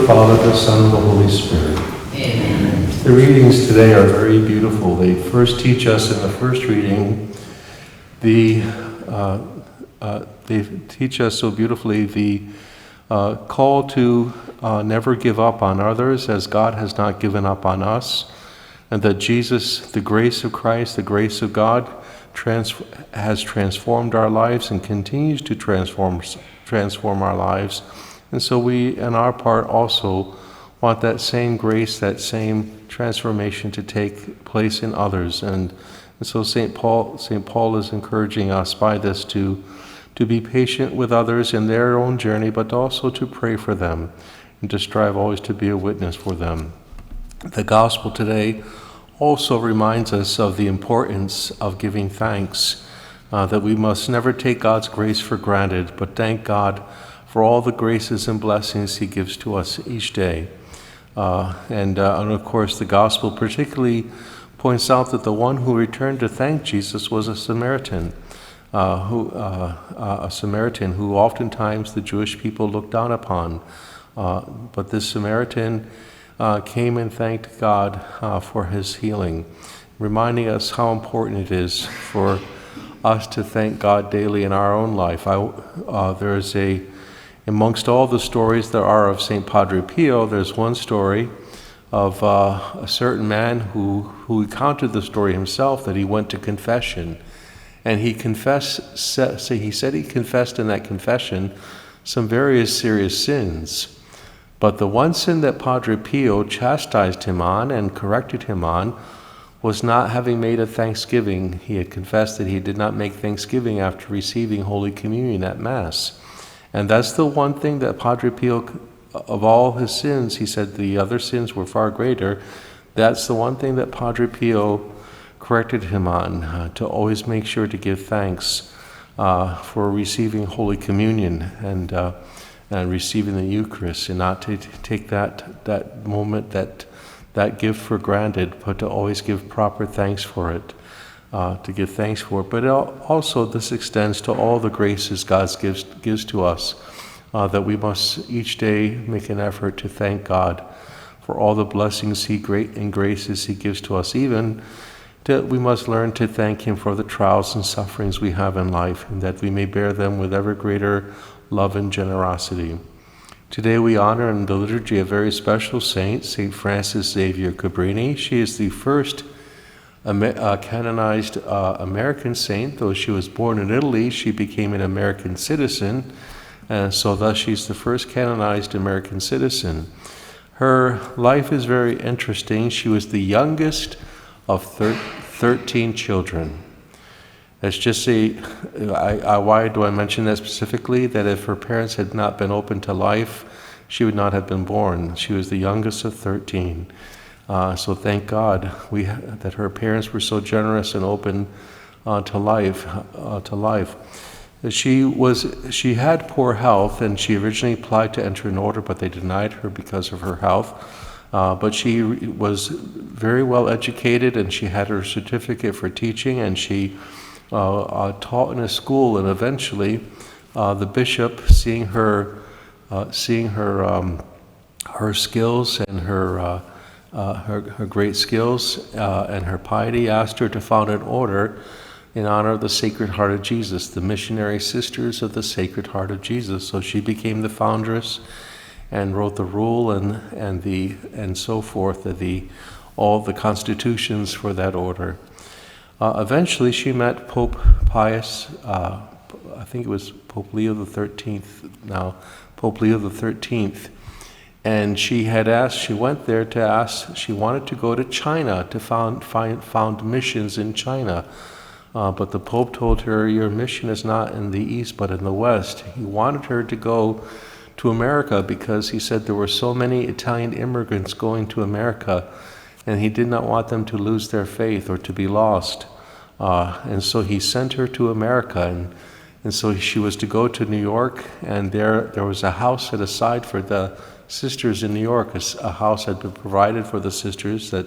the Father, the Son, and the Holy Spirit. Amen. The readings today are very beautiful. They first teach us in the first reading they teach us so beautifully the call to never give up on others as God has not given up on us, and that Jesus, the grace of Christ, the grace of God, has transformed our lives and continues to transform our lives. And so we, in our part, also want that same grace, that same transformation to take place in others. And so St. Paul is encouraging us by this to be patient with others in their own journey, but also to pray for them and to strive always to be a witness for them. The gospel today also reminds us of the importance of giving thanks, that we must never take God's grace for granted, but thank God for all the graces and blessings He gives to us each day. And of course, the gospel particularly points out that the one who returned to thank Jesus was a Samaritan, who oftentimes the Jewish people looked down upon. But this Samaritan came and thanked God for his healing, reminding us how important it is for us to thank God daily in our own life. Amongst all the stories there are of St. Padre Pio, there's one story of a certain man who recounted the story himself, that he went to confession. And he said he confessed in that confession some various serious sins. But the one sin that Padre Pio chastised him on and corrected him on was not having made a thanksgiving. He had confessed that he did not make thanksgiving after receiving Holy Communion at Mass. And that's the one thing that Padre Pio, of all his sins, he said the other sins were far greater, that's the one thing that Padre Pio corrected him on, to always make sure to give thanks for receiving Holy Communion and receiving the Eucharist, and not to take that moment, that gift for granted, but to always give proper thanks for it. To give thanks for it. But also this extends to all the graces God gives to us, that we must each day make an effort to thank God for all the blessings and graces He gives to us. Even we must learn to thank Him for the trials and sufferings we have in life, and that we may bear them with ever greater love and generosity. Today we honor in the liturgy a very special saint, St. Frances Xavier Cabrini. She is the first canonized American saint. Though she was born in Italy, she became an American citizen, and so thus she's the first canonized American citizen. Her life is very interesting. She was the youngest of 13 children. Let's just say, why do I mention that specifically? That if her parents had not been open to life, she would not have been born. She was the youngest of 13. So thank God that her parents were so generous and open to life. She had poor health, and she originally applied to enter an order, but they denied her because of her health. But she was very well educated, and she had her certificate for teaching, and she taught in a school. And eventually, the bishop, seeing her skills and her great skills and her piety, asked her to found an order in honor of the Sacred Heart of Jesus, the Missionary Sisters of the Sacred Heart of Jesus. So she became the foundress and wrote the rule and so forth, all the constitutions for that order. Eventually, she met Pope Pius. I think it was Pope Leo the 13th now. Pope Leo the 13th. And she went there to ask, she wanted to go to China to found missions in China. But the Pope told her, your mission is not in the East, but in the West. He wanted her to go to America because he said there were so many Italian immigrants going to America, and he did not want them to lose their faith or to be lost. And so he sent her to America, and so she was to go to New York, and there was a house set aside for the sisters in New York. A house had been provided for the sisters. That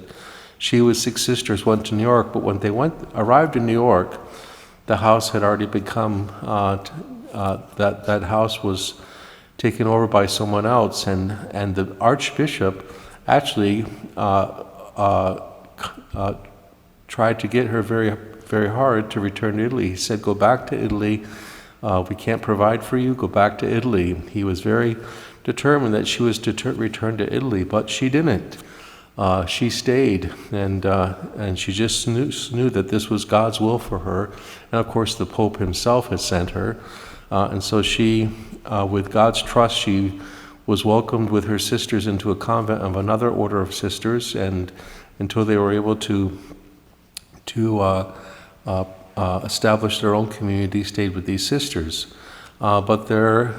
she with 6 sisters went to New York, but when they arrived in New York, the house had already become that house taken over by someone else, and the Archbishop actually tried to get her very, very hard to return to Italy. He said, "Go back to Italy. We can't provide for you. Go back to Italy." He was very determined that she was to return to Italy, but she didn't. She stayed, and she just knew that this was God's will for her. And of course, the Pope himself had sent her. And so she, with God's trust, she was welcomed with her sisters into a convent of another order of sisters, and until they were able to establish their own community, stayed with these sisters. But their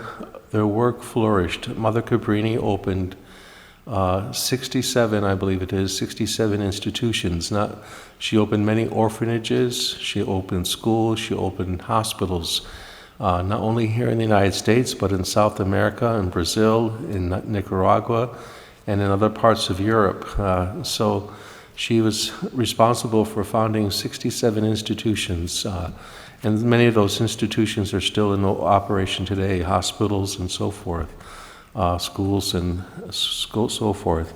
work flourished. Mother Cabrini opened 67, I believe it is, 67 institutions. She opened many orphanages, she opened schools, she opened hospitals, not only here in the United States, but in South America, in Brazil, in Nicaragua, and in other parts of Europe. So she was responsible for founding 67 institutions, and many of those institutions are still in operation today, hospitals and so forth. Schools and so forth,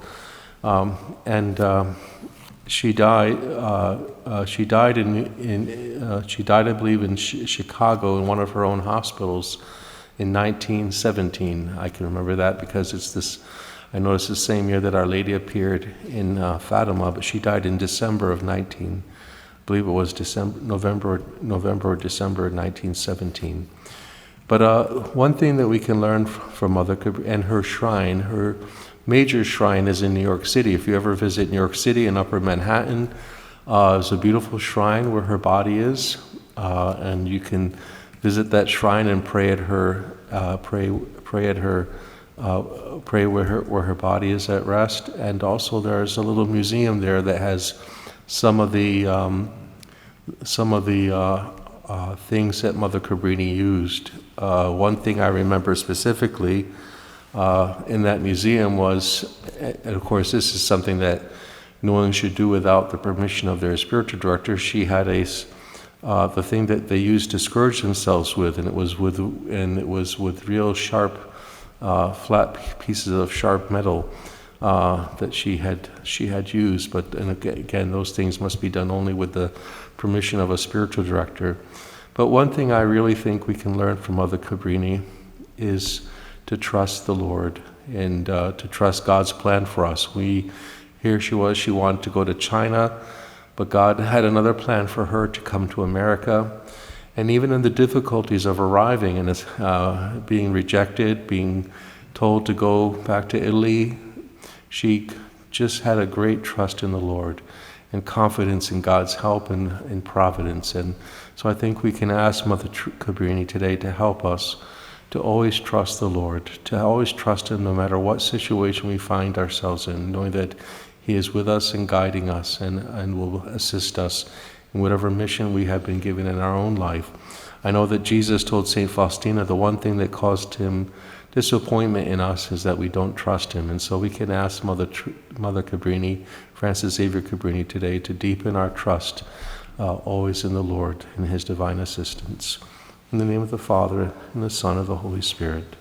she died. She died I believe, in Chicago in one of her own hospitals in 1917. I can remember that because it's this. I noticed the same year that Our Lady appeared in Fatima, but she died in December of I believe it was November or December of 1917. But one thing that we can learn from Mother Cabrini, and her shrine, her major shrine is in New York City. If you ever visit New York City in Upper Manhattan, there's a beautiful shrine where her body is, and you can visit that shrine and pray at her, pray where her body is at rest. And also there's a little museum there that has some of the things that Mother Cabrini used. One thing I remember specifically in that museum was, and of course this is something that no one should do without the permission of their spiritual director, she had the thing that they used to scourge themselves with, and it was with real sharp, flat pieces of sharp metal that she had used. But and again, those things must be done only with the permission of a spiritual director. But one thing I really think we can learn from Mother Cabrini is to trust the Lord and to trust God's plan for us. Here she wanted to go to China, but God had another plan for her to come to America. And even in the difficulties of arriving and being rejected, being told to go back to Italy, she just had a great trust in the Lord and confidence in God's help and in providence. And so I think we can ask Mother Cabrini today to help us to always trust the Lord, to always trust Him no matter what situation we find ourselves in, knowing that He is with us and guiding us and will assist us in whatever mission we have been given in our own life. I know that Jesus told St. Faustina the one thing that caused him disappointment in us is that we don't trust Him. And so we can ask Mother Cabrini, Francis Xavier Cabrini today, to deepen our trust always in the Lord and His divine assistance. In the name of the Father, and the Son, and the Holy Spirit.